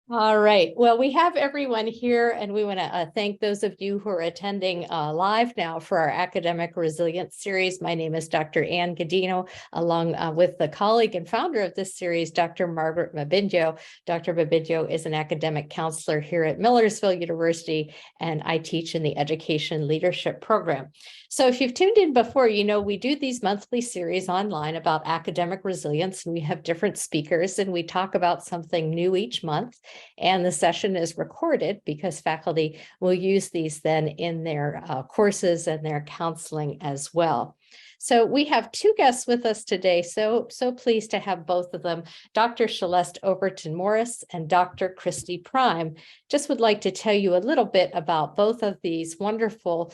All right. Well, we have everyone here, and we want to thank those of you who are attending live now for our Academic Resilience series. My name is Dr. Ann Godino, along with the colleague and founder of this series, Dr. Margaret Mabinjo. Dr. Mabinjo is an academic counselor here at Millersville University, and I teach in the Education Leadership Program. So if you've tuned in before, you know we do these monthly series online about academic resilience, and we have different speakers, and we talk about something new each month. And the session is recorded because faculty will use these then in their courses and their counseling as well. So we have two guests with us today. So pleased to have both of them, Dr. Celeste Overton Morris and Dr. Christy Prime. Just would like to tell you a little bit about both of these wonderful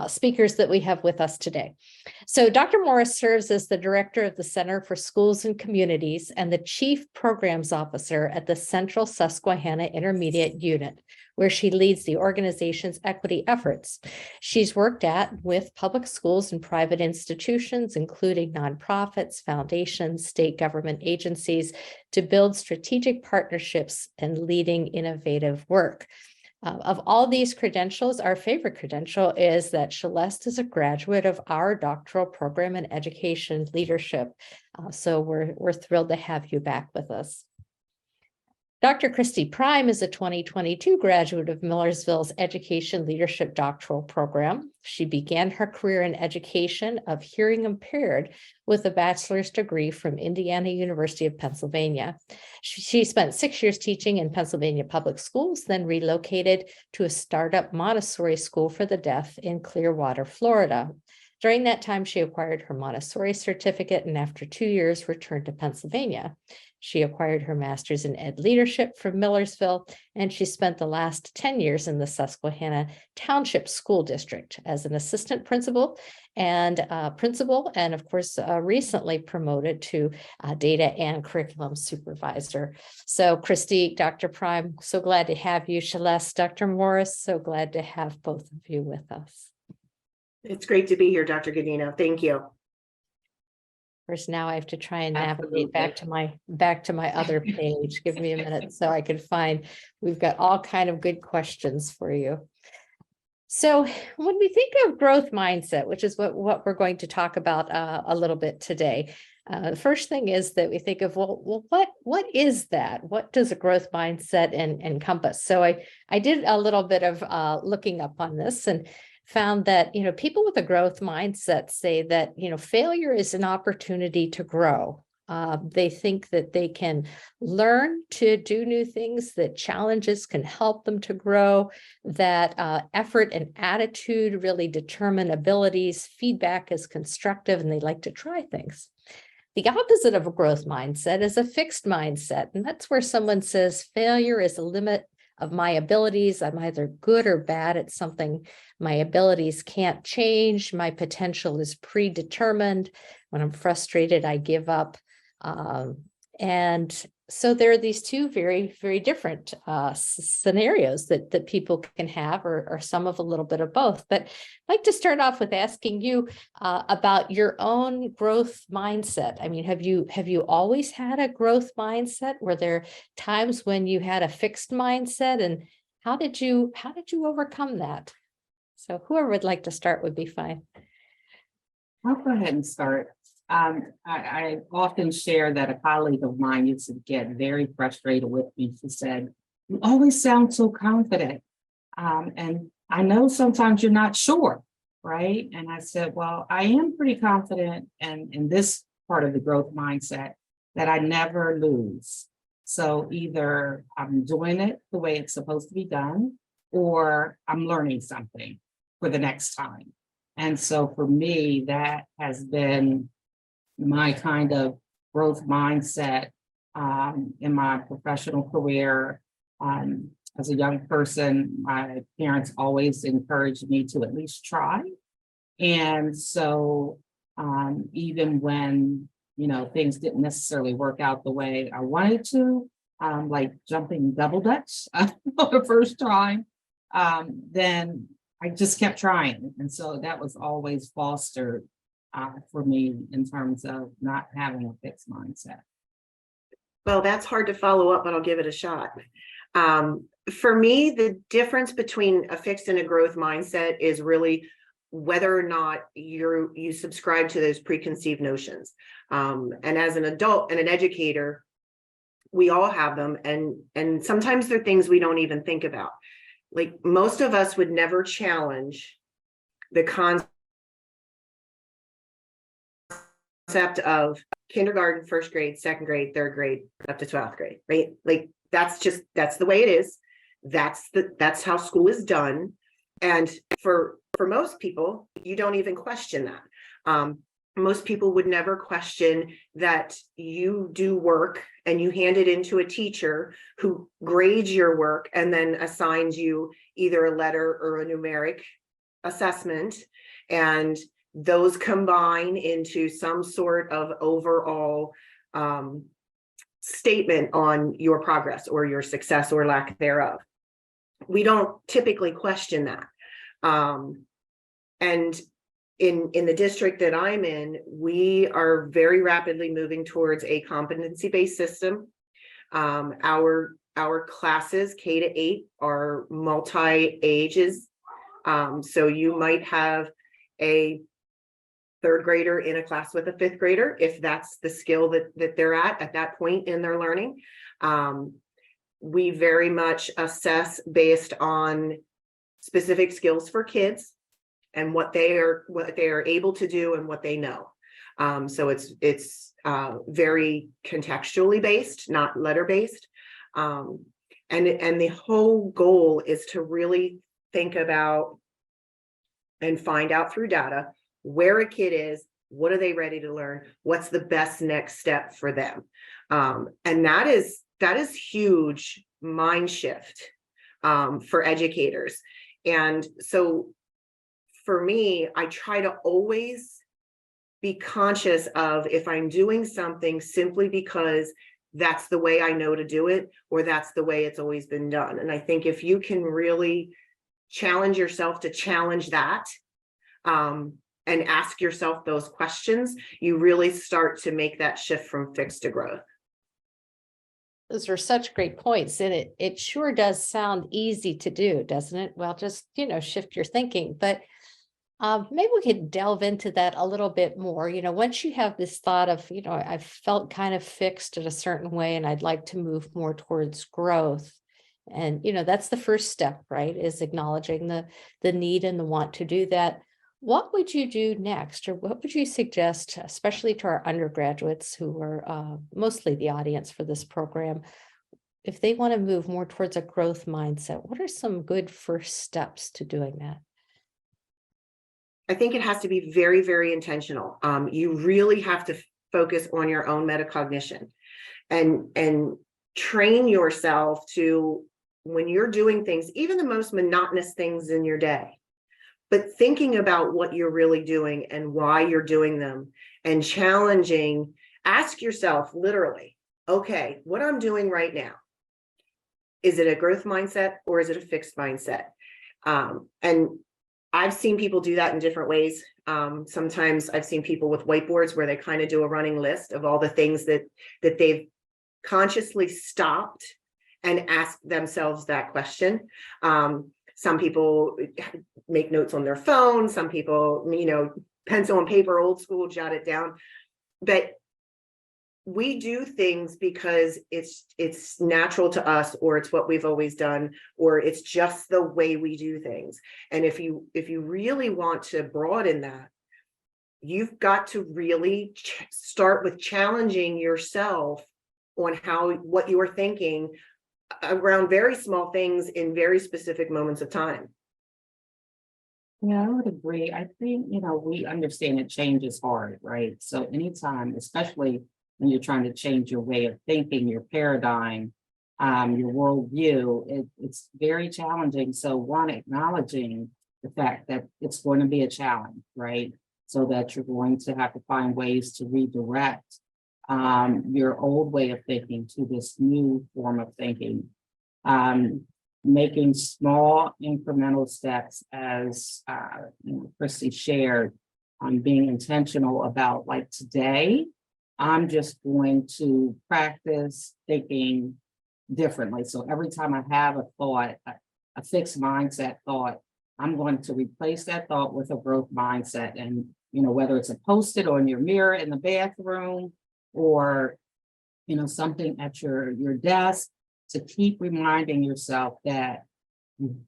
speakers that we have with us today. So Dr. Morris serves as the director of the Center for Schools and Communities and the chief programs officer at the Central Susquehanna Intermediate Unit, where she leads the organization's equity efforts. She's worked with public schools and private institutions, including nonprofits, foundations, state government agencies, to build strategic partnerships and leading innovative work. Of all these credentials, our favorite credential is that Celeste is a graduate of our doctoral program in education leadership. So we're thrilled to have you back with us. Dr. Christy Prime is a 2022 graduate of Millersville's Education Leadership Doctoral Program. She began her career in education of hearing impaired with a bachelor's degree from Indiana University of Pennsylvania. She spent 6 years teaching in Pennsylvania public schools, then relocated to a startup Montessori school for the deaf in Clearwater, Florida. During that time, she acquired her Montessori certificate and after 2 years returned to Pennsylvania. She acquired her master's in ed leadership from Millersville, and she spent the last 10 years in the Susquehanna Township School District as an assistant principal, and of course, recently promoted to data and curriculum supervisor. So Christy, Dr. Prime, so glad to have you. Celeste, Dr. Morris, so glad to have both of you with us. It's great to be here, Dr. Godino. Thank you. First, now I have to try and navigate back to my other page. Give me a minute so I can find. We've got all kind of good questions for you. So when we think of growth mindset, which is what we're going to talk about a little bit today, the first thing is that we think of, well, what is that? What does a growth mindset encompass? So I did a little bit of looking up on this and found that, people with a growth mindset say that, failure is an opportunity to grow. They think that they can learn to do new things, that challenges can help them to grow, that effort and attitude really determine abilities, feedback is constructive, and they like to try things. The opposite of a growth mindset is a fixed mindset, and that's where someone says failure is a limit of my abilities. I'm either good or bad at something. My abilities can't change. My potential is predetermined. When I'm frustrated, I give up. And so there are these two very, very different scenarios that people can have, or some of a little bit of both. But I'd like to start off with asking you about your own growth mindset. I mean, have you always had a growth mindset? Were there times when you had a fixed mindset, and how did you overcome that? So whoever would like to start would be fine. I'll go ahead and start. I often share that a colleague of mine used to get very frustrated with me. She said, "You always sound so confident. And I know sometimes you're not sure, right?" And I said, well, I am pretty confident in this part of the growth mindset that I never lose. So either I'm doing it the way it's supposed to be done, or I'm learning something for the next time. And so for me, that has been my kind of growth mindset in my professional career. As a young person, my parents always encouraged me to at least try. And so even when, things didn't necessarily work out the way I wanted to, like jumping double dutch for the first time, then I just kept trying. And so that was always fostered for me in terms of not having a fixed mindset. Well, that's hard to follow up, but I'll give it a shot. For me, the difference between a fixed and a growth mindset is really whether or not you subscribe to those preconceived notions. And as an adult and an educator, we all have them, and sometimes they're things we don't even think about. Like, most of us would never challenge the concept of kindergarten, first grade, second grade, third grade, up to 12th grade, right? Like, that's the way it is. That's how school is done. And for most people, you don't even question that. Most people would never question that you do work and you hand it into a teacher who grades your work and then assigns you either a letter or a numeric assessment, and those combine into some sort of overall statement on your progress or your success or lack thereof. We don't typically question that. And in the district that I'm in, we are very rapidly moving towards a competency-based system. Our classes, K-8, are multi-ages. So you might have a third grader in a class with a fifth grader, if that's the skill that they're at that point in their learning. We very much assess based on specific skills for kids and what they are able to do and what they know. So it's very contextually based, not letter based. And the whole goal is to really think about and find out through data where a kid is, what are they ready to learn, what's the best next step for them. And that is huge mind shift for educators. And so for me, I try to always be conscious of if I'm doing something simply because that's the way I know to do it, or that's the way it's always been done. And I think if you can really challenge yourself to challenge that, and ask yourself those questions, you really start to make that shift from fixed to growth. Those are such great points, and it sure does sound easy to do, doesn't it? Well, just, shift your thinking, but maybe we could delve into that a little bit more. Once you have this thought of, I've felt kind of fixed in a certain way and I'd like to move more towards growth. And, that's the first step, right? Is acknowledging the need and the want to do that. What would you do next, or what would you suggest, especially to our undergraduates who are mostly the audience for this program, if they want to move more towards a growth mindset? What are some good first steps to doing that? I think it has to be very, very intentional. You really have to focus on your own metacognition and train yourself to, when you're doing things, even the most monotonous things in your day, but thinking about what you're really doing and why you're doing them, and challenging, ask yourself literally, okay, what I'm doing right now, is it a growth mindset or is it a fixed mindset? And I've seen people do that in different ways. Sometimes I've seen people with whiteboards where they kind of do a running list of all the things that they've consciously stopped and asked themselves that question. Some people make notes on their phone. Some people, pencil and paper, old school, jot it down. But we do things because it's natural to us, or it's what we've always done, or it's just the way we do things. And if you really want to broaden that, you've got to really start with challenging yourself on what you are thinking around very small things in very specific moments of time. Yeah, I would agree. I think, we understand that change is hard, right? So anytime, especially when you're trying to change your way of thinking, your paradigm, your worldview, it's very challenging. So one, acknowledging the fact that it's going to be a challenge, right? So that you're going to have to find ways to redirect your old way of thinking to this new form of thinking. Making small incremental steps, as Christy shared, on being intentional about, like, today, I'm just going to practice thinking differently. So every time I have a thought, a fixed mindset thought, I'm going to replace that thought with a growth mindset. And, whether it's a Post-it on your mirror in the bathroom or, something at your desk, to keep reminding yourself that you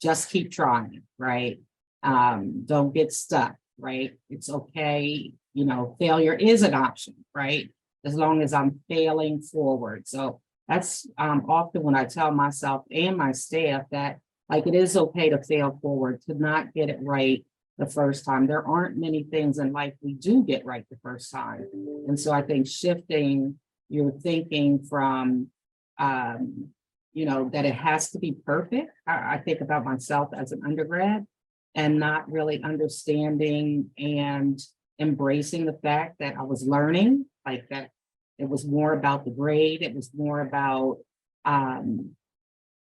just keep trying, right? Don't get stuck, right? It's okay. Failure is an option, right? As long as I'm failing forward. So that's often when I tell myself and my staff that like it is okay to fail forward, to not get it right the first time. There aren't many things in life we do get right the first time. And so I think shifting your thinking from that it has to be perfect. I think about myself as an undergrad and not really understanding and embracing the fact that I was learning, like that it was more about the grade. It was more about,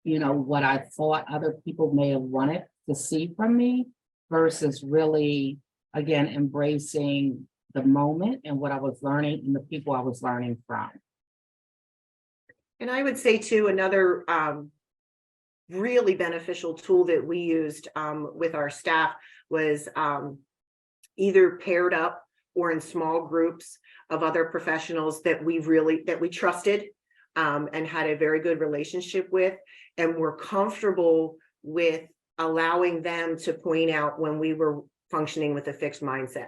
what I thought other people may have wanted to see from me versus really, again, embracing the moment and what I was learning and the people I was learning from. And I would say too, another really beneficial tool that we used with our staff was either paired up or in small groups of other professionals that we trusted and had a very good relationship with, and were comfortable with allowing them to point out when we were functioning with a fixed mindset.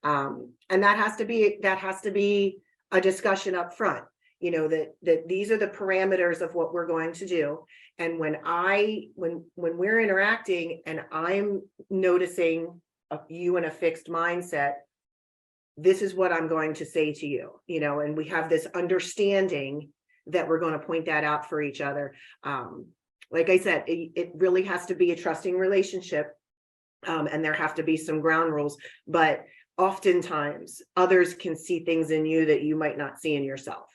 And that has to be a discussion up front. That these are the parameters of what we're going to do. And when we're interacting and I'm noticing you in a fixed mindset, this is what I'm going to say to you, and we have this understanding that we're going to point that out for each other. Like I said, it really has to be a trusting relationship, and there have to be some ground rules, but oftentimes others can see things in you that you might not see in yourself.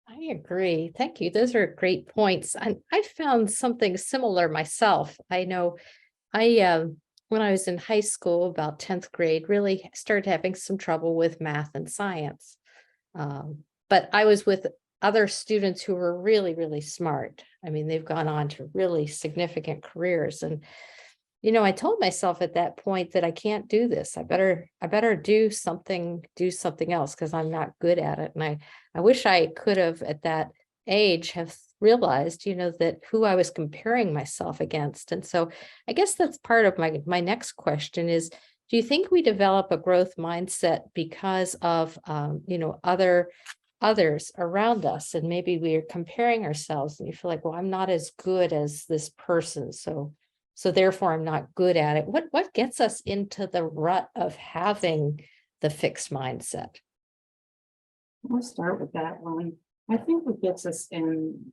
I agree. Thank you. Those are great points. And I found something similar myself. I know when I was in high school, about 10th grade, really started having some trouble with math and science. But I was with other students who were really, really smart. I mean, they've gone on to really significant careers. And, I told myself at that point that I can't do this. I better do something else because I'm not good at it. And I wish I could have at that age have realized, that who I was comparing myself against. And so I guess that's part of my next question is, do you think we develop a growth mindset because of, others around us, and maybe we are comparing ourselves and you feel like, well, I'm not as good as this person. So therefore I'm not good at it. What gets us into the rut of having the fixed mindset? I'll start with that one. I think what gets us in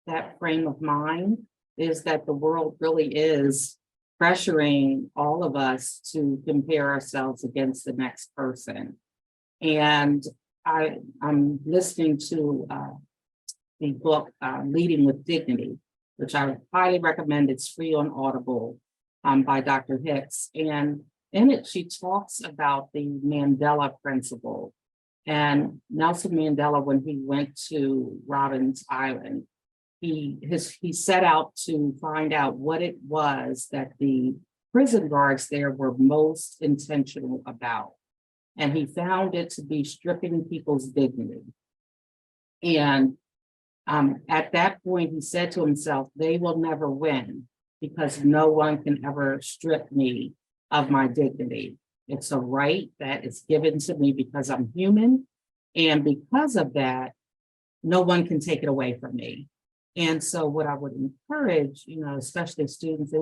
that frame of mind is that the world really is pressuring all of us to compare ourselves against the next person. And I'm listening to the book Leading with Dignity, which I highly recommend. It's free on Audible by Dr. Hicks. And in it, she talks about the Mandela principle. And Nelson Mandela, when he went to Robben Island, he set out to find out what it was that the prison guards there were most intentional about. And he found it to be stripping people's dignity. And at that point, he said to himself, they will never win because no one can ever strip me of my dignity. It's a right that is given to me because I'm human. And because of that, no one can take it away from me. And so what I would encourage, especially students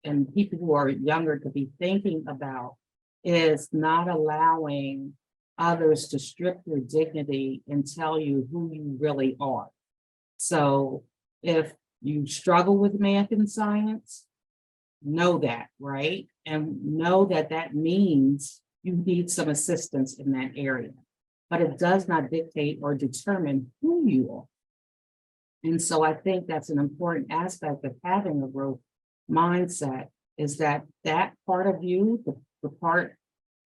and people who are younger to be thinking about is not allowing others to strip your dignity and tell you who you really are. So if you struggle with math and science, know that, right? And know that that means you need some assistance in that area, but it does not dictate or determine who you are. And so I think that's an important aspect of having a growth mindset is that part of you, the part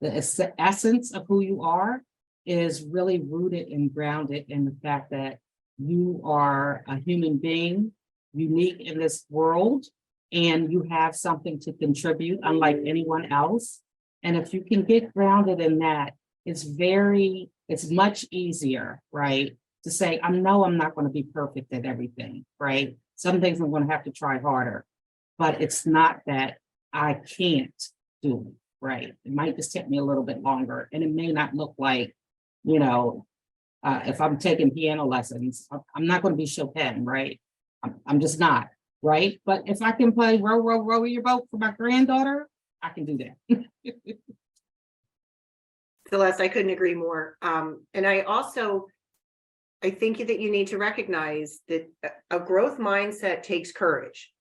essence of who you are is really rooted and grounded in the fact that you are a human being, unique in this world, and you have something to contribute unlike anyone else. And if you can get grounded in that, it's much easier, right? To say, I know I'm not going to be perfect at everything, right? Some things I'm going to have to try harder, but it's not that I can't do it, right? It might just take me a little bit longer, and it may not look like, if I'm taking piano lessons, I'm not going to be Chopin, right? I'm just not, right? But if I can play row, row, row your boat for my granddaughter, I can do that. Celeste, I couldn't agree more. And I think that you need to recognize that a growth mindset takes courage.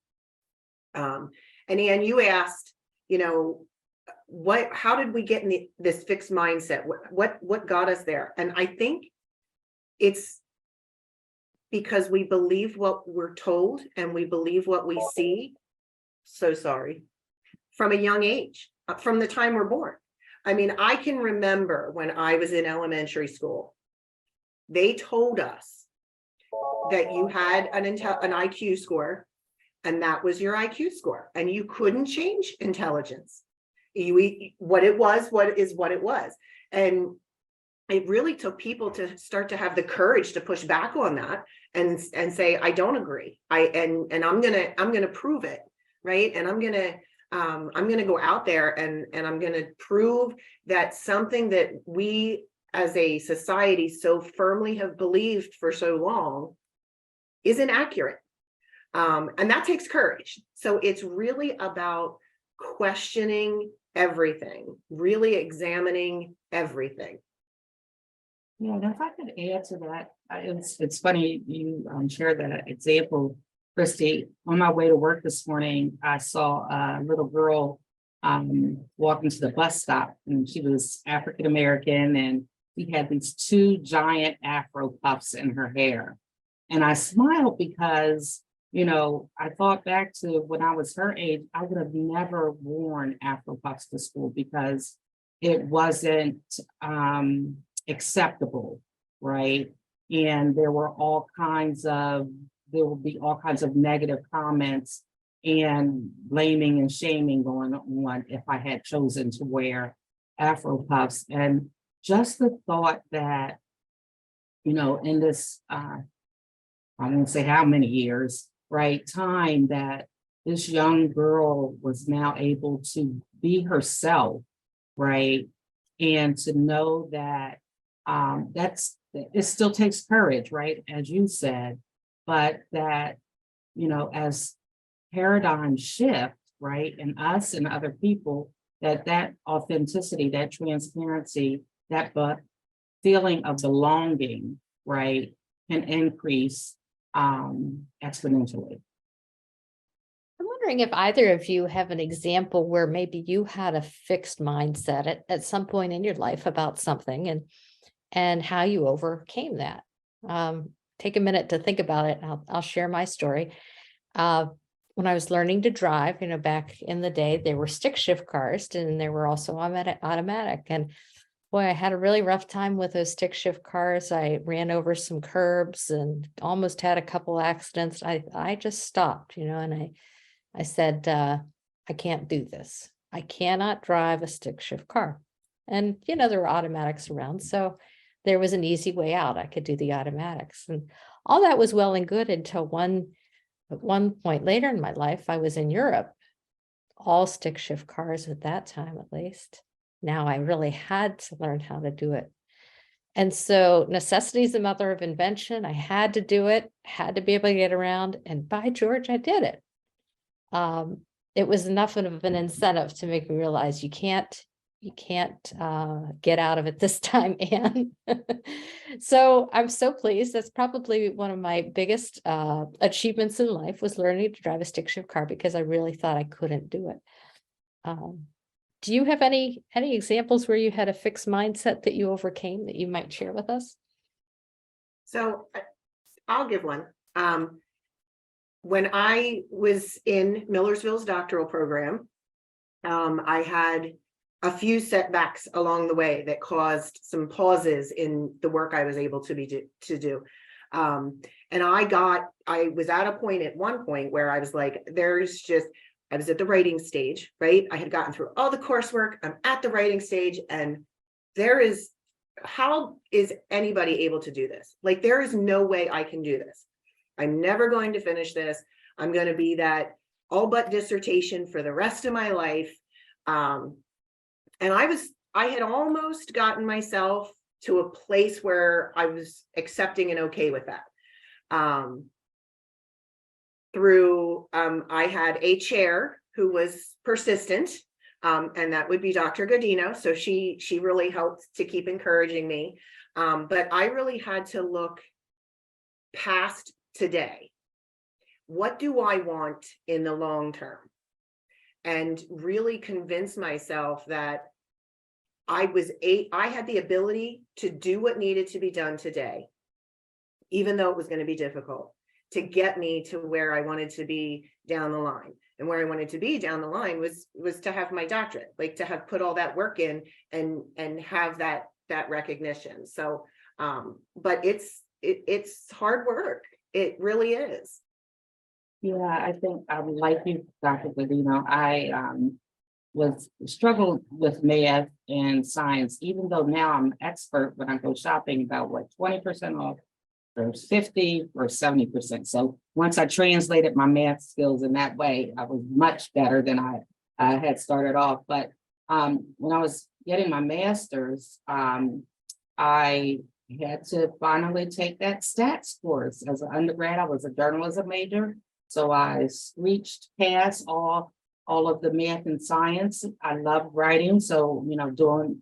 And Ann, you asked, how did we get in this fixed mindset? What got us there? And I think it's because we believe what we're told and we believe what we see. So sorry. From a young age, from the time we're born. I mean, I can remember when I was in elementary school, they told us that you had an IQ score, and that was your IQ score, and you couldn't change intelligence. What it was, what it was. And it really took people to start to have the courage to push back on that and say, I don't agree. And I'm gonna prove it, right? And I'm gonna go out there and I'm gonna prove that something that we as a society so firmly have believed for so long isn't accurate. And that takes courage. So it's really about questioning everything, really examining everything. Yeah, and if I could add to that, it's funny you shared that example, Christy. On my way to work this morning, I saw a little girl walking to the bus stop, and she was African American, and she had these two giant Afro puffs in her hair. And I smiled because, I thought back to when I was her age, I would have never worn Afro puffs to school because it wasn't acceptable, right? And there will be all kinds of negative comments and blaming and shaming going on if I had chosen to wear Afro puffs. And just the thought that, in this, I won't say how many years, right, time that this young girl was now able to be herself, right? And to know that it still takes courage, right? As you said, but that, as paradigms shift, right? And us and other people, that authenticity, that transparency, that feeling of belonging, right, can increase exponentially. I'm wondering if either of you have an example where maybe you had a fixed mindset at some point in your life about something and how you overcame that. Take a minute to think about it. I'll share my story. When I was learning to drive, back in the day, there were stick shift cars and there were also automatic. And boy, I had a really rough time with those stick shift cars. I ran over some curbs and almost had a couple accidents. I just stopped, and I said, I can't do this. I cannot drive a stick shift car. And, there were automatics around. So there was an easy way out. I could do the automatics. And all that was well and good until at one point later in my life, I was in Europe, all stick shift cars at that time, at least. Now I really had to learn how to do it. And so necessity is the mother of invention. I had to do it, had to be able to get around. And by George, I did it. It was enough of an incentive to make me realize you can't get out of it this time, Anne. So I'm so pleased. That's probably one of my biggest achievements in life, was learning to drive a stick shift car, because I really thought I couldn't do it. Do you have any examples where you had a fixed mindset that you overcame that you might share with us? So I'll give one. When I was in Millersville's doctoral program, I had a few setbacks along the way that caused some pauses in the work I was able to do. And I was at a point at one point where I was like, I was at the writing stage, right? I had gotten through all the coursework. I'm at the writing stage, and how is anybody able to do this? Like, there is no way I can do this. I'm never going to finish this. I'm going to be that all but dissertation for the rest of my life. And I had almost gotten myself to a place where I was accepting and okay with that. I had a chair who was persistent, and that would be Dr. Godino. So she really helped to keep encouraging me. But I really had to look past today. What do I want in the long term? And really convince myself that I had the ability to do what needed to be done today, even though it was going to be difficult, to get me to where I wanted to be down the line. And where I wanted to be down the line was to have my doctorate, like to have put all that work in and have that recognition. So, but it's hard work. It really is. Yeah, I think I would like you, Dr. Godino. I struggled with math and science, even though now I'm an expert when I go shopping about what 20% off or 50 or 70%. So once I translated my math skills in that way, I was much better than I had started off. But when I was getting my master's, I had to finally take that stats course. As an undergrad, I was a journalism major. So I reached past all of the math and science. I love writing. So, doing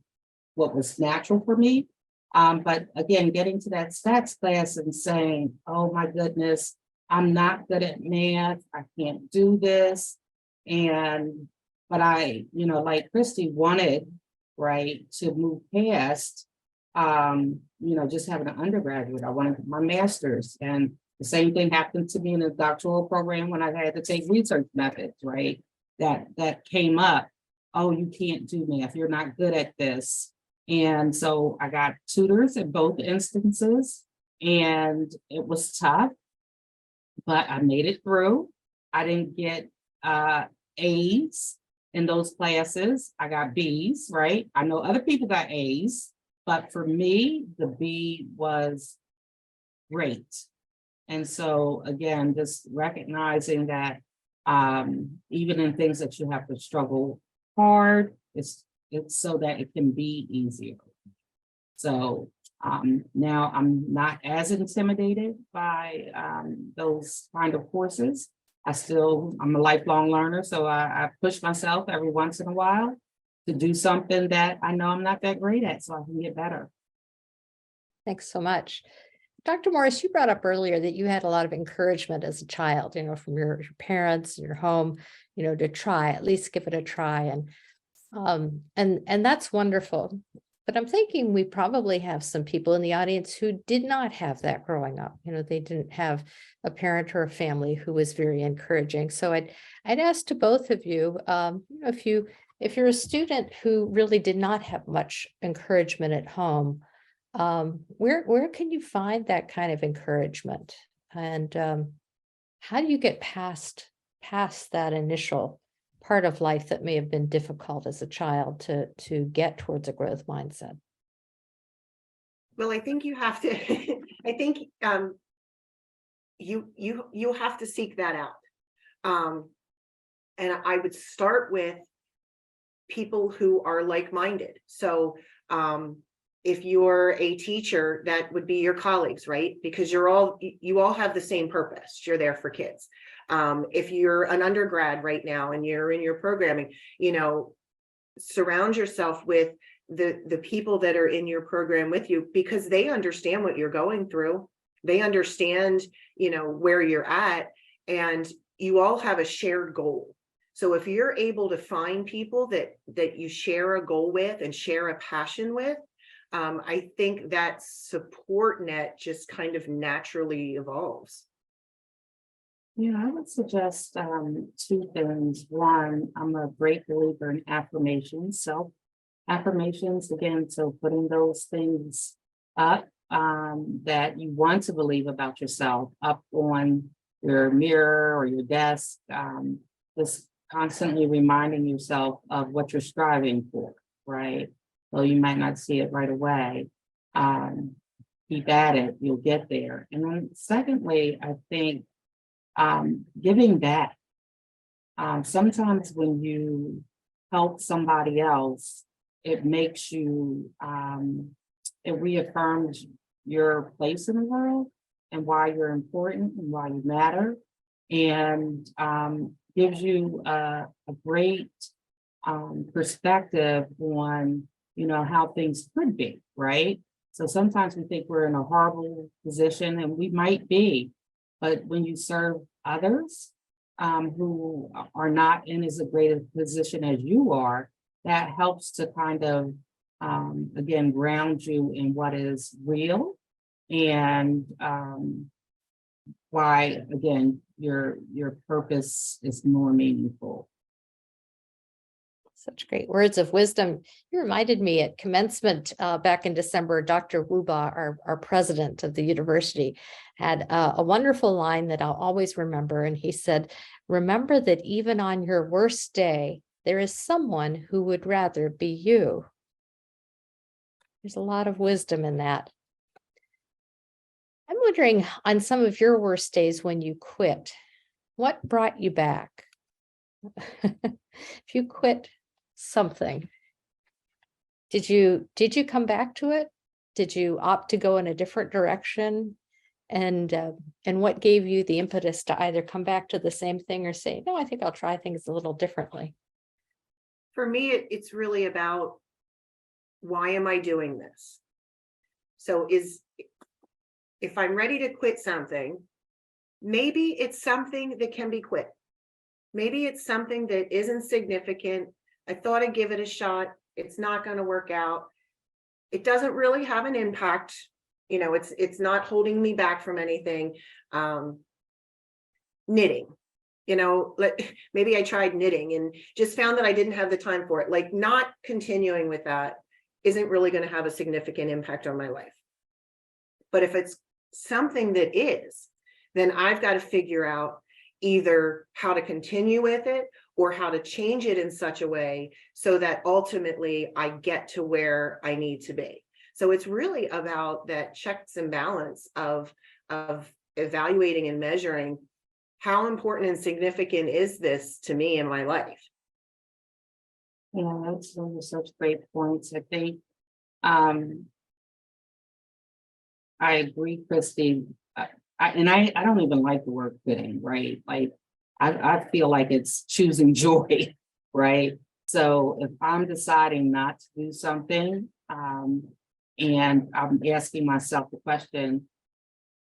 what was natural for me. But again, getting to that stats class and saying, oh my goodness, I'm not good at math. I can't do this. But I, like Christy wanted, right, to move past, just having an undergraduate. I wanted my master's, and the same thing happened to me in a doctoral program when I had to take research methods, right? That came up. Oh, you can't do math. You're not good at this. And so I got tutors in both instances, and it was tough, but I made it through. I didn't get A's in those classes. I got B's, right? I know other people got A's, but for me, the B was great. And so again, just recognizing that even in things that you have to struggle hard, it's so that it can be easier. So now I'm not as intimidated by those kind of courses. I'm a lifelong learner, so I push myself every once in a while to do something that I know I'm not that great at, so I can get better. Thanks so much. Dr. Morris, you brought up earlier that you had a lot of encouragement as a child, from your parents, your home, to try, at least give it a try. And that's wonderful. But I'm thinking we probably have some people in the audience who did not have that growing up. They didn't have a parent or a family who was very encouraging. So I'd ask to both of you, if you're a student who really did not have much encouragement at home, where can you find that kind of encouragement? And how do you get past that initial part of life that may have been difficult as a child to get towards a growth mindset? Well, I think you have to, I think you have to seek that out. And I would start with people who are like-minded. So if you're a teacher, that would be your colleagues, right? Because you all have the same purpose. You're there for kids. If you're an undergrad right now and you're in your programming, surround yourself with the people that are in your program with you, because they understand what you're going through. They understand, where you're at, and you all have a shared goal. So if you're able to find people that you share a goal with and share a passion with, I think that support net just kind of naturally evolves. Yeah, I would suggest two things. One, I'm a great believer in affirmations, affirmations, again, so putting those things up that you want to believe about yourself up on your mirror or your desk, just constantly reminding yourself of what you're striving for, right? So you might not see it right away. Keep at it, you'll get there. And then secondly, I think giving back. Sometimes when you help somebody else, it makes you, it reaffirms your place in the world and why you're important and why you matter. And gives you a great perspective on, how things could be, right? So sometimes we think we're in a horrible position, and we might be, but when you serve others who are not in as a great a position as you are, that helps to kind of, again, ground you in what is real and why, again, your purpose is more meaningful. Such great words of wisdom. You reminded me at commencement back in December, Dr. Wuba, our president of the university, had a wonderful line that I'll always remember. And he said, remember that even on your worst day, there is someone who would rather be you. There's a lot of wisdom in that. I'm wondering, on some of your worst days when you quit, what brought you back? If you quit something, did you come back to it? Did you opt to go in a different direction? And what gave you the impetus to either come back to the same thing or say, no, I think I'll try things a little differently? For me, it's really about, why am I doing this? So if I'm ready to quit something, maybe it's something that can be quit. Maybe it's something that isn't significant. I thought I'd give it a shot. It's not going to work out. It doesn't really have an impact. It's not holding me back from anything. Knitting, maybe I tried knitting and just found that I didn't have the time for it. Like, not continuing with that isn't really going to have a significant impact on my life. But if it's something that is, then I've got to figure out either how to continue with it or how to change it in such a way so that ultimately I get to where I need to be. So it's really about that checks and balance of evaluating and measuring how important and significant is this to me in my life. Yeah, those are such great points. I think I agree, Christy. I don't even like the word quitting, right? Like, I feel like it's choosing joy, right? So if I'm deciding not to do something, and I'm asking myself the question,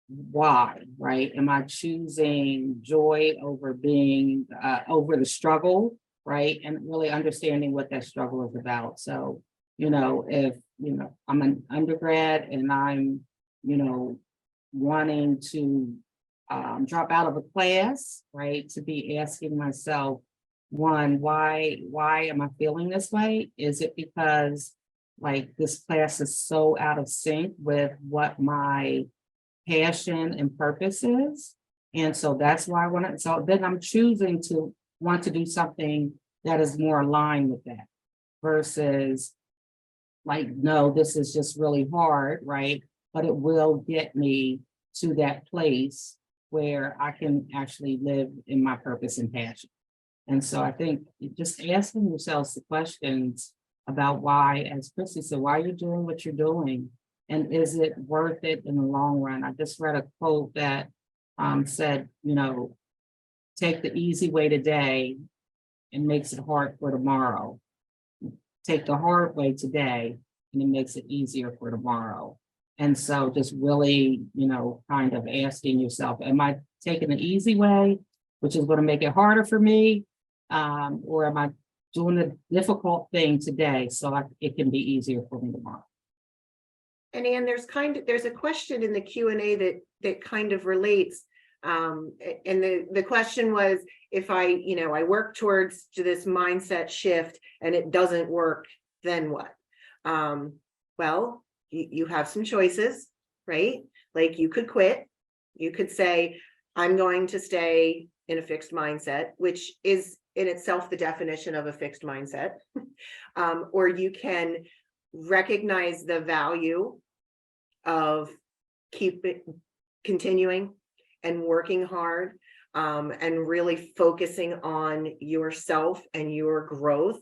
why, right? Am I choosing joy over being over the struggle, right? And really understanding what that struggle is about. So, if I'm an undergrad and I'm, wanting to drop out of a class, right? To be asking myself, one, why am I feeling this way? Is it because like this class is so out of sync with what my passion and purpose is? And so that's why I want to, so then I'm choosing to want to do something that is more aligned with that versus like, no, this is just really hard, right? But it will get me to that place where I can actually live in my purpose and passion. And so I think just asking yourselves the questions about why, as Christy said, why you're doing what you're doing, and is it worth it in the long run? I just read a quote that said, take the easy way today and makes it hard for tomorrow. Take the hard way today and it makes it easier for tomorrow. And so just really, kind of asking yourself, am I taking the easy way, which is going to make it harder for me? Or am I doing a difficult thing today so it can be easier for me tomorrow? And Anne, there's a question in the Q&A that kind of relates. And the question was, if I work towards this mindset shift and it doesn't work, then what? Well, you have some choices, right? Like you could quit. You could say, I'm going to stay in a fixed mindset, which is in itself the definition of a fixed mindset. Or you can recognize the value of continuing and working hard, and really focusing on yourself and your growth,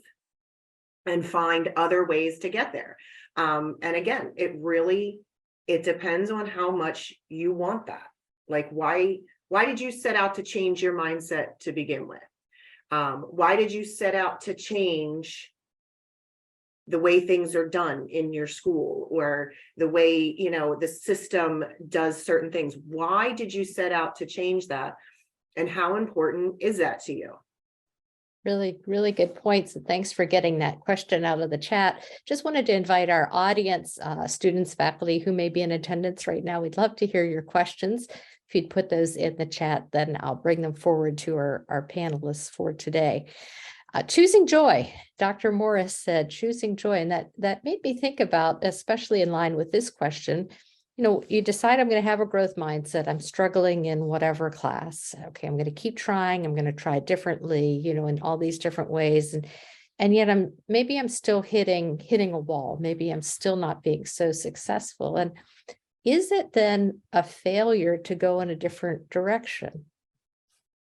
and find other ways to get there. And again, it depends on how much you want that. Like, why did you set out to change your mindset to begin with? Why did you set out to change the way things are done in your school, or the way, the system does certain things? Why did you set out to change that? And how important is that to you? Really, really good points. And thanks for getting that question out of the chat. Just wanted to invite our audience, students, faculty who may be in attendance right now. We'd love to hear your questions. If you'd put those in the chat, then I'll bring them forward to our panelists for today. Choosing joy. Dr. Morris said, choosing joy. And that made me think about, especially in line with this question, you decide I'm going to have a growth mindset. I'm struggling in whatever class. Okay, I'm going to keep trying. I'm going to try differently, in all these different ways. And yet I'm still hitting a wall. Maybe I'm still not being so successful. And is it then a failure to go in a different direction?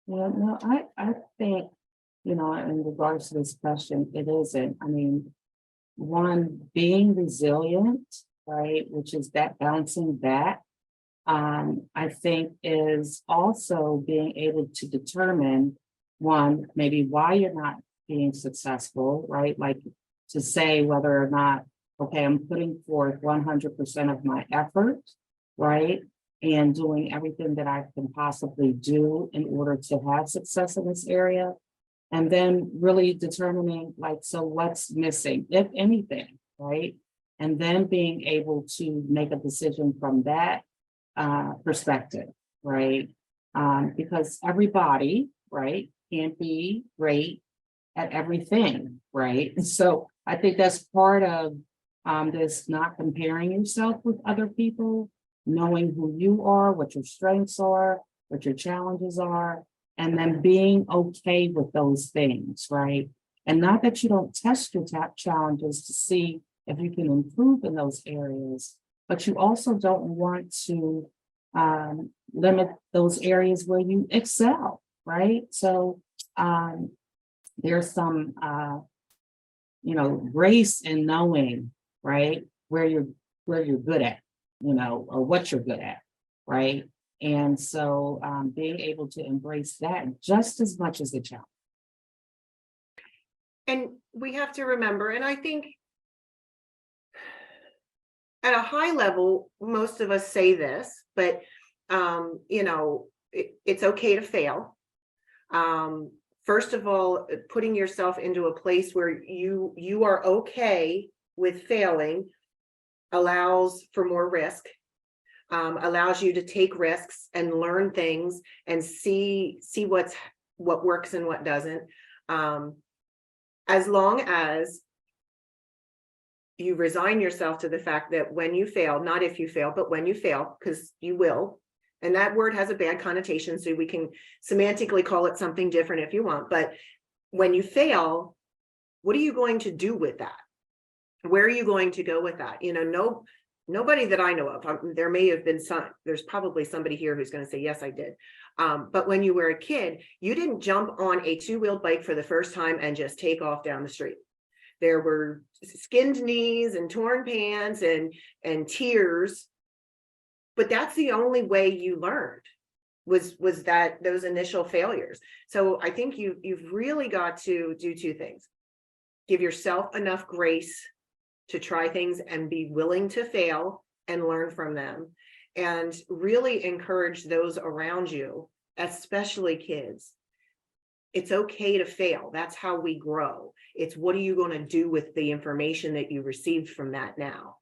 Well, no, I think, in regards to this question, it isn't. I mean, one, being resilient, right, which is that bouncing back, I think is also being able to determine, one, maybe why you're not being successful, right? Like to say whether or not, okay, I'm putting forth 100% of my effort, right? And doing everything that I can possibly do in order to have success in this area. And then really determining, like, so what's missing, if anything, right? And then being able to make a decision from that perspective, right? Because everybody, right, can't be great at everything, right? And so I think that's part of this, not comparing yourself with other people, knowing who you are, what your strengths are, what your challenges are, and then being okay with those things, right? And not that you don't test your challenges to see if you can improve in those areas, but you also don't want to limit those areas where you excel, right? So there's some, grace in knowing, right, where you're good at, or what you're good at, right? And so being able to embrace that just as much as the challenge. And we have to remember, and I think at a high level, most of us say this, but it's okay to fail. First of all, putting yourself into a place where you are okay with failing allows for more risk. Allows you to take risks and learn things and see what works and what doesn't. As long as you resign yourself to the fact that when you fail, not if you fail, but when you fail, because you will, and that word has a bad connotation, so we can semantically call it something different if you want, but when you fail, what are you going to do with that? Where are you going to go with that? Nobody that I know of, there may have been there's probably somebody here who's going to say, yes, I did. But when you were a kid, you didn't jump on a two-wheeled bike for the first time and just take off down the street. There were skinned knees and torn pants and tears. But that's the only way you learned was that those initial failures. So I think you've really got to do two things. Give yourself enough grace to try things and be willing to fail and learn from them, and really encourage those around you, especially kids. It's okay to fail. That's how we grow. It's what are you going to do with the information that you received from that now?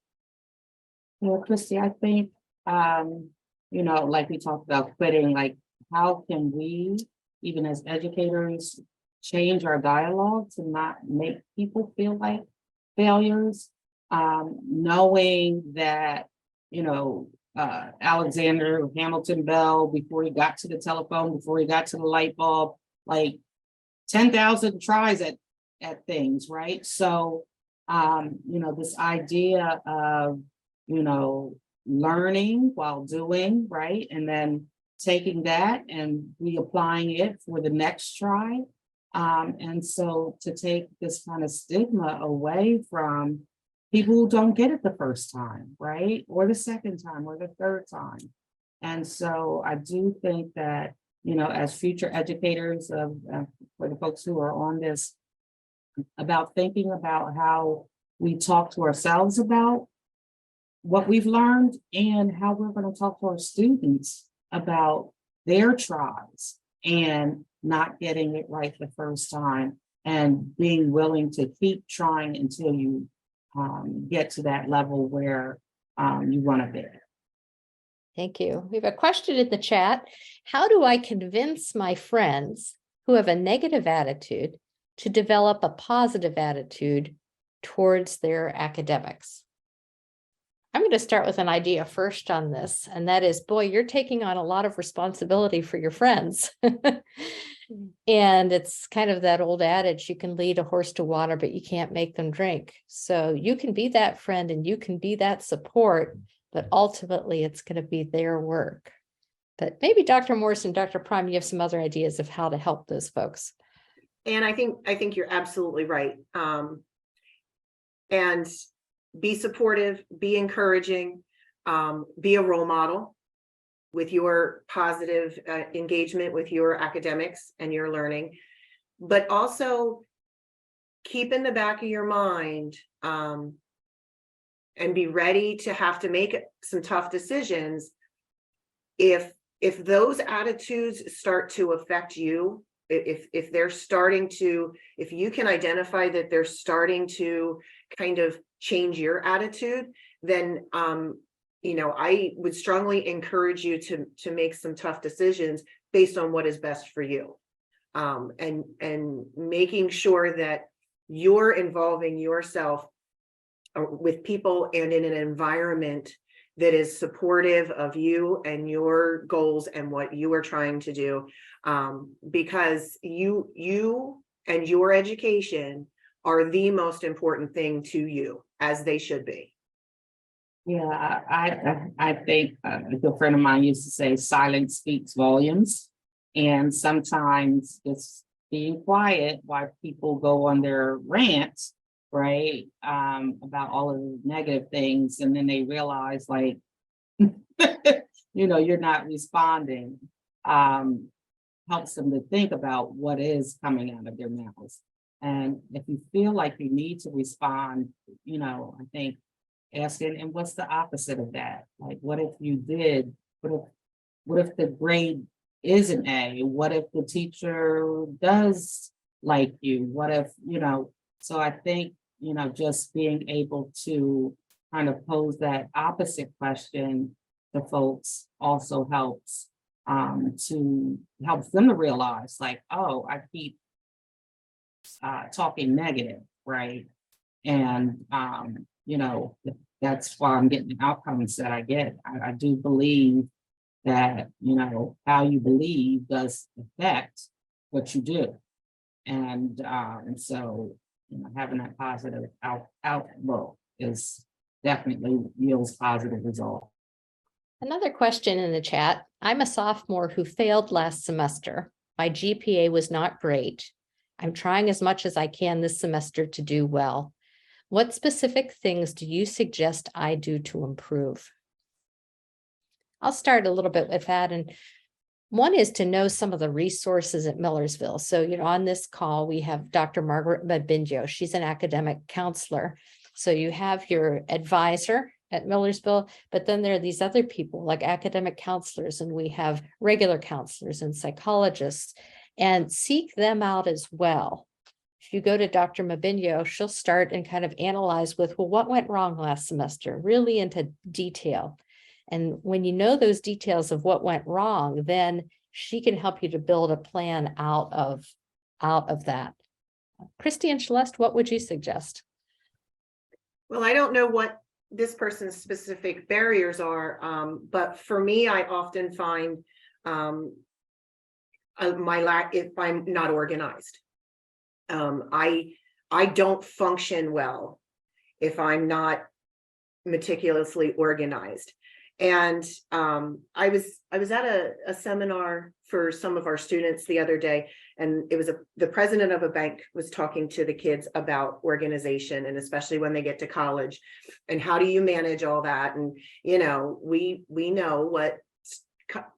Well, Christy, I think, like we talked about quitting, like how can we, even as educators, change our dialogue to not make people feel like failures, knowing that, Alexander Hamilton Bell, before he got to the telephone, before he got to the light bulb, like 10,000 tries at things, right? So, this idea of, learning while doing, right? And then taking that and reapplying it for the next try. And so to take this kind of stigma away from people who don't get it the first time, right? Or the second time or the third time. And so I do think that, as future educators of, for the folks who are on this, about thinking about how we talk to ourselves about what we've learned and how we're going to talk to our students about their tries and not getting it right the first time and being willing to keep trying until you get to that level where you want to be. Thank you. We have a question in the chat. How do I convince my friends who have a negative attitude to develop a positive attitude towards their academics? I'm going to start with an idea first on this, and that is, boy, you're taking on a lot of responsibility for your friends. And it's kind of that old adage, you can lead a horse to water, but you can't make them drink. So you can be that friend and you can be that support, but ultimately it's going to be their work. But maybe Dr. Morse and Dr. Prime, you have some other ideas of how to help those folks. And I think you're absolutely right. And be supportive, be encouraging, be a role model with your positive engagement with your academics and your learning, but also keep in the back of your mind and be ready to have to make some tough decisions. If those attitudes start to affect you, if they're starting to, if you can identify that they're starting to kind of change your attitude, then I would strongly encourage you to make some tough decisions based on what is best for you, and making sure that you're involving yourself with people and in an environment that is supportive of you and your goals and what you are trying to do, because you and your education are the most important thing to you, as they should be. Yeah, I think a good friend of mine used to say silence speaks volumes. And sometimes just being quiet while people go on their rants, right, about all of the negative things, and then they realize, like, you're not responding, helps them to think about what is coming out of their mouths. And if you feel like you need to respond, I think asking, and what's the opposite of that? Like, what if you did? What if the grade is an A? What if the teacher does like you? What if, so I think, just being able to kind of pose that opposite question to folks also helps them to realize, like, oh, I keep talking negative, right? And that's why I'm getting the outcomes that I get. I do believe that how you believe does affect what you do, and so having that positive outlook is definitely yields positive results. Another question in the chat. I'm a sophomore who failed last semester. My GPA was not great. I'm trying as much as I can this semester to do well. What specific things do you suggest I do to improve? I'll start a little bit with that. And one is to know some of the resources at Millersville. So, on this call, we have Dr. Margaret Mabinjo. She's an academic counselor. So you have your advisor at Millersville, but then there are these other people like academic counselors, and we have regular counselors and psychologists, and seek them out as well. If you go to Dr. Mabinjo, she'll start and kind of analyze with, well, what went wrong last semester, really into detail. And when you know those details of what went wrong, then she can help you to build a plan out of that. Christy and Celeste, what would you suggest? Well, I don't know what this person's specific barriers are, but for me, I often find my lack, if I'm not organized. I don't function well if I'm not meticulously organized. And I was at a seminar for some of our students the other day, and it was the president of a bank was talking to the kids about organization, and especially when they get to college, and how do you manage all that? And you know, we know what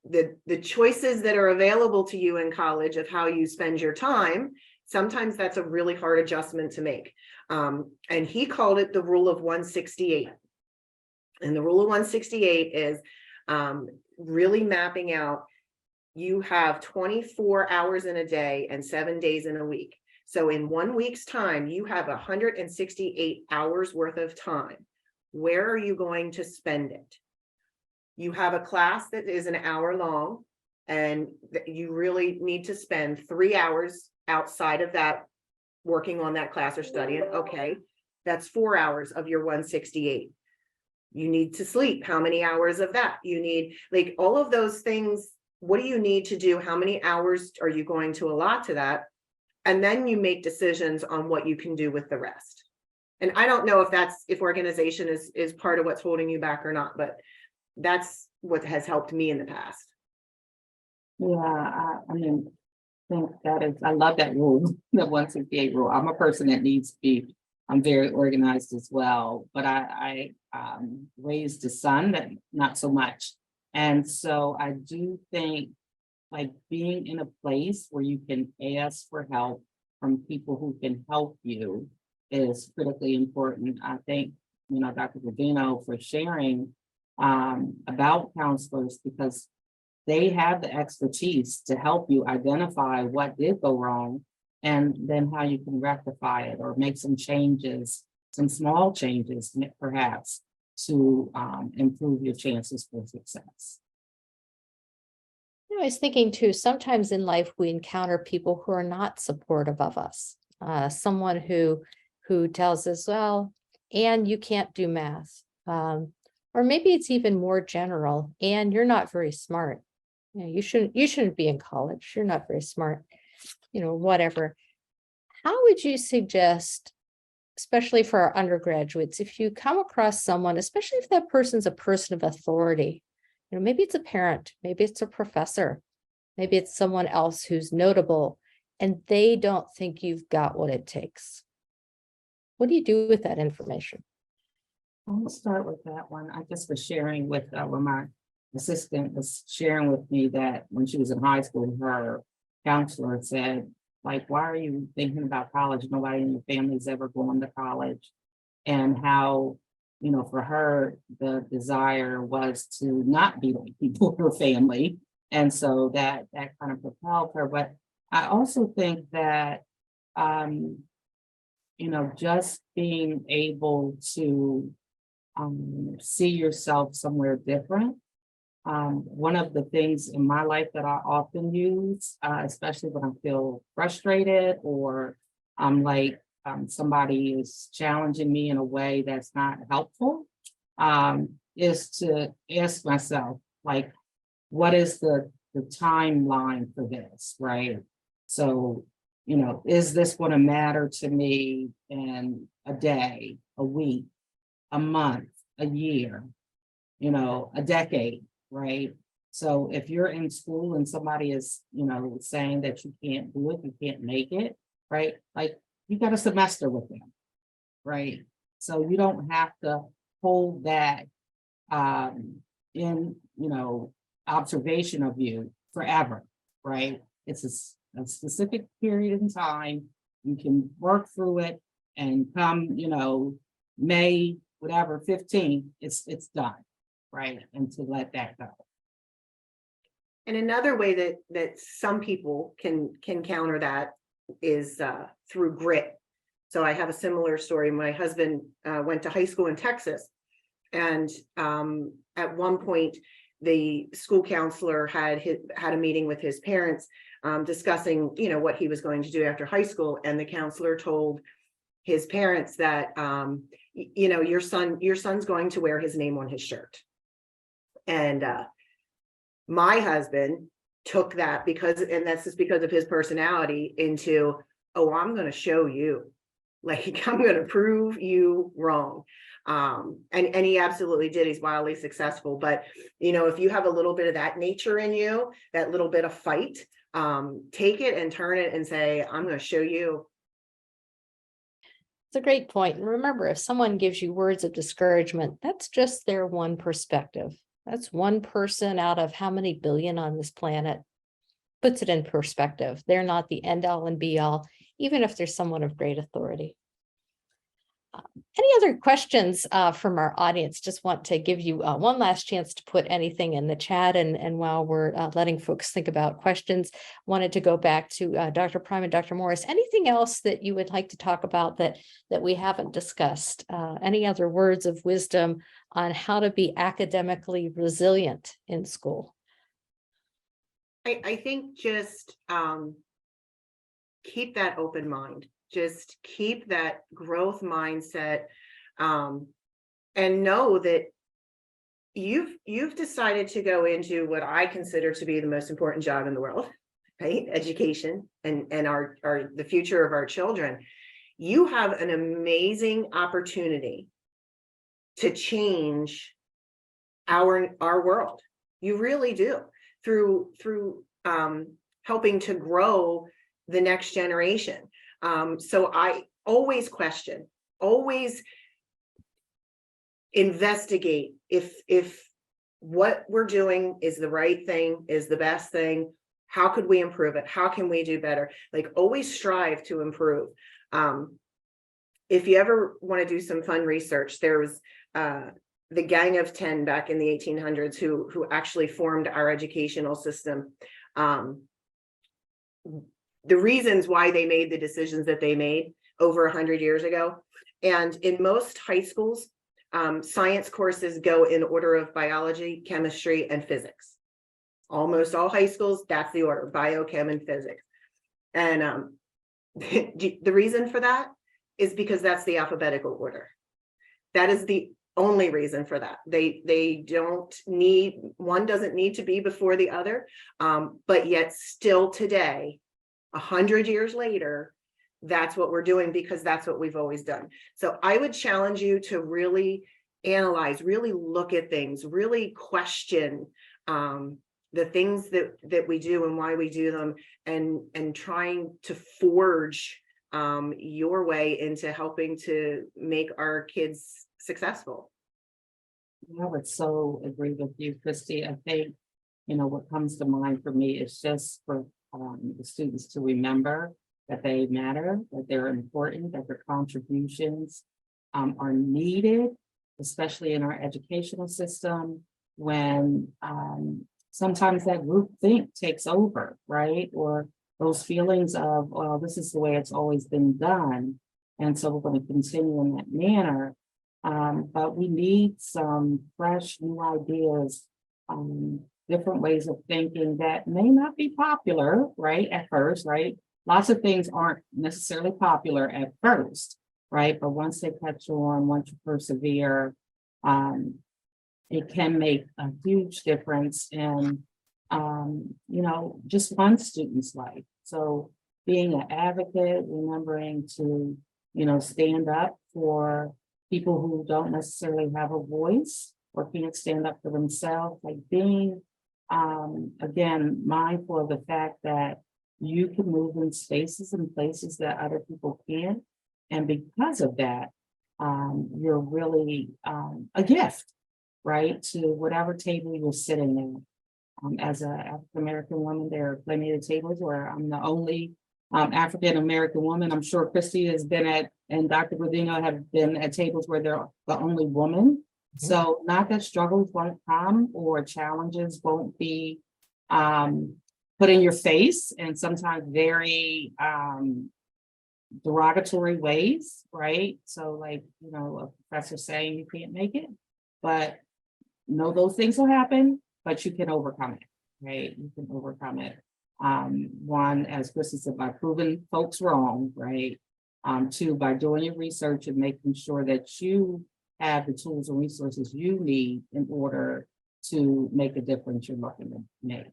the choices that are available to you in college of how you spend your time. Sometimes that's a really hard adjustment to make. And he called it the rule of 168. And the rule of 168 is really mapping out, you have 24 hours in a day and 7 days in a week. So in 1 week's time, you have 168 hours worth of time. Where are you going to spend it? You have a class that is an hour long, and you really need to spend 3 hours outside of that working on that class or studying. Okay, that's 4 hours of your 168. You need to sleep. How many hours of that? You need, like, all of those things. What do you need to do? How many hours are you going to allot to that? And then you make decisions on what you can do with the rest. And I don't know if organization is part of what's holding you back or not, but that's what has helped me in the past. Yeah, I mean, I think that is, I love that rule, the 168 rule. I'm a person that needs to be, I'm very organized as well, but I raised a son that not so much. And so I do think like being in a place where you can ask for help from people who can help you is critically important. I think, you know, Dr. Godino for sharing about counselors, because they have the expertise to help you identify what did go wrong and then how you can rectify it or make some changes, some small changes, perhaps, to improve your chances for success. You know, I was thinking too, sometimes in life we encounter people who are not supportive of us. Someone who tells us, well, and you can't do math. Or maybe it's even more general, and you're not very smart. You know, you shouldn't be in college. You're not very smart, you know, whatever. How would you suggest, especially for our undergraduates, if you come across someone, especially if that person's a person of authority, you know, maybe it's a parent, maybe it's a professor, maybe it's someone else who's notable, and they don't think you've got what it takes. What do you do with that information? I'll start with that one. I just was sharing with when my assistant was sharing with me that when she was in high school, her counselor said, like, why are you thinking about college? Nobody in your family's ever going to college. And how, you know, for her, the desire was to not be like people in her family. And so that kind of propelled her. But I also think that, you know, just being able to see yourself somewhere different. One of the things in my life that I often use, especially when I feel frustrated or I'm like somebody is challenging me in a way that's not helpful, is to ask myself, like, what is the timeline for this, right? So, you know, is this going to matter to me in a day, a week, a month, a year, you know, a decade, right? So if you're in school and somebody is, you know, saying that you can't do it, you can't make it, right? Like you got a semester with them, right? So you don't have to hold that in, you know, observation of you forever, right? It's a specific period in time. You can work through it and come, you know, May, whatever, 15, it's done, right? And to let that go. And another way that some people can counter that is through grit. So I have a similar story. My husband went to high school in Texas, and at one point the school counselor had a meeting with his parents discussing, you know, what he was going to do after high school, and the counselor told his parents that you know, your son's going to wear his name on his shirt. And my husband took that and that's just because of his personality, into, oh, I'm going to show you, like, I'm going to prove you wrong. And he absolutely did. He's wildly successful. But, you know, if you have a little bit of that nature in you, that little bit of fight, take it and turn it and say, I'm going to show you. It's a great point. And remember, if someone gives you words of discouragement, that's just their one perspective. That's one person out of how many billion on this planet. Puts it in perspective. They're not the end all and be all, even if there's someone of great authority. Any other questions from our audience? Just want to give you one last chance to put anything in the chat. And while we're letting folks think about questions, wanted to go back to Dr. Prime and Dr. Morris. Anything else that you would like to talk about that we haven't discussed? Any other words of wisdom on how to be academically resilient in school? I think just keep that open mind. Just keep that growth mindset, and know that you've decided to go into what I consider to be the most important job in the world, right? Education and the future of our children. You have an amazing opportunity to change our world. You really do, through helping to grow the next generation. So I always question, always investigate if what we're doing is the right thing, is the best thing. How could we improve it? How can we do better? Like, always strive to improve. If you ever want to do some fun research, there was the Gang of 10 back in the 1800s who actually formed our educational system. The reasons why they made the decisions that they made over 100 years ago. And in most high schools, science courses go in order of biology, chemistry, and physics. Almost all high schools, that's the order: bio, chem, and physics. And the reason for that is because that's the alphabetical order. That is the only reason for that. They don't need, one doesn't need to be before the other, but yet still today, 100 years later, that's what we're doing, because that's what we've always done. So I would challenge you to really analyze, really look at things, really question the things that we do and why we do them, and trying to forge your way into helping to make our kids successful. I would so agree with you, Christy. I think, you know, what comes to mind for me is just for the students to remember that they matter, that they're important, that their contributions are needed, especially in our educational system, when sometimes that group think takes over, right? Or those feelings of, well, this is the way it's always been done, and so we're going to continue in that manner. But we need some fresh new ideas, different ways of thinking that may not be popular, right, at first, right? Lots of things aren't necessarily popular at first, right? But once they catch on, once you persevere, it can make a huge difference in, you know, just one student's life. So being an advocate, remembering to, you know, stand up for people who don't necessarily have a voice or can't stand up for themselves, like being, again, mindful of the fact that you can move in spaces and places that other people can't. And because of that, you're really a gift, right, to whatever table you're sitting in. As an African-American woman, there are plenty of tables where I'm the only African-American woman. I'm sure Christy has been at, and Dr. Guadino have been at tables where they're the only woman. Mm-hmm. So not that struggles won't come or challenges won't be put in your face, and sometimes very derogatory ways, right? So like, you know, a professor saying you can't make it, but know those things will happen, but you can overcome it, right? You can overcome it. One, as Christy said, by proving folks wrong, right? Two, by doing your research and making sure that you have the tools and resources you need in order to make a difference you're looking to make.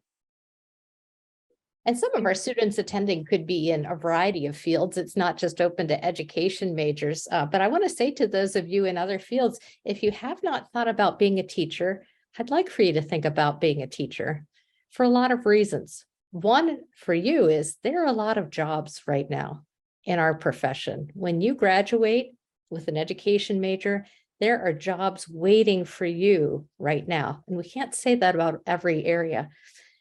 And some of our students attending could be in a variety of fields. It's not just open to education majors. But I want to say to those of you in other fields, if you have not thought about being a teacher, I'd like for you to think about being a teacher for a lot of reasons. One for you is there are a lot of jobs right now in our profession. When you graduate with an education major, there are jobs waiting for you right now. And we can't say that about every area.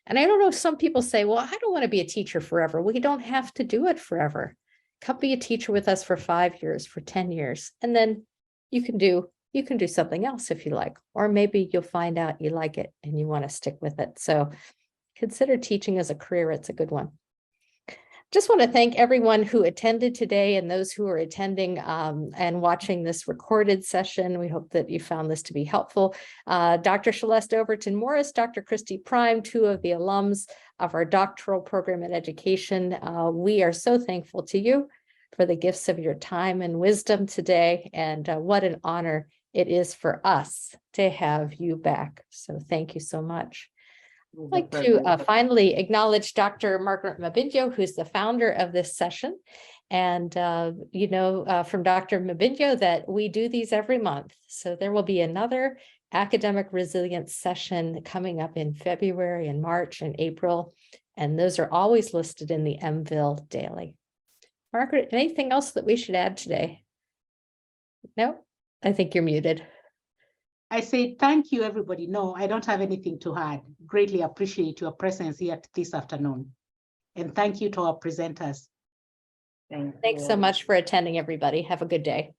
And I don't know if some people say, well, I don't want to be a teacher forever. We don't have to do it forever. Come be a teacher with us for 5 years, for 10 years, and then you can do something else if you like, or maybe you'll find out you like it and you want to stick with it. So consider teaching as a career. It's a good one. Just want to thank everyone who attended today and those who are attending and watching this recorded session. We hope that you found this to be helpful. Dr. Celeste Overton Morris, Dr. Christy Prime, two of the alums of our doctoral program in education. We are so thankful to you for the gifts of your time and wisdom today. And what an honor it is for us to have you back. So thank you so much. I'd like to finally acknowledge Dr. Margaret Mabinjo, who's the founder of this session. And, from Dr. Mabinjo that we do these every month. So there will be another academic resilience session coming up in February and March and April. And those are always listed in the MVille Daily. Margaret, anything else that we should add today? No, I think you're muted. I say thank you, everybody. No, I don't have anything to add. Greatly appreciate your presence here this afternoon. And thank you to our presenters. Thanks so much for attending, everybody. Have a good day.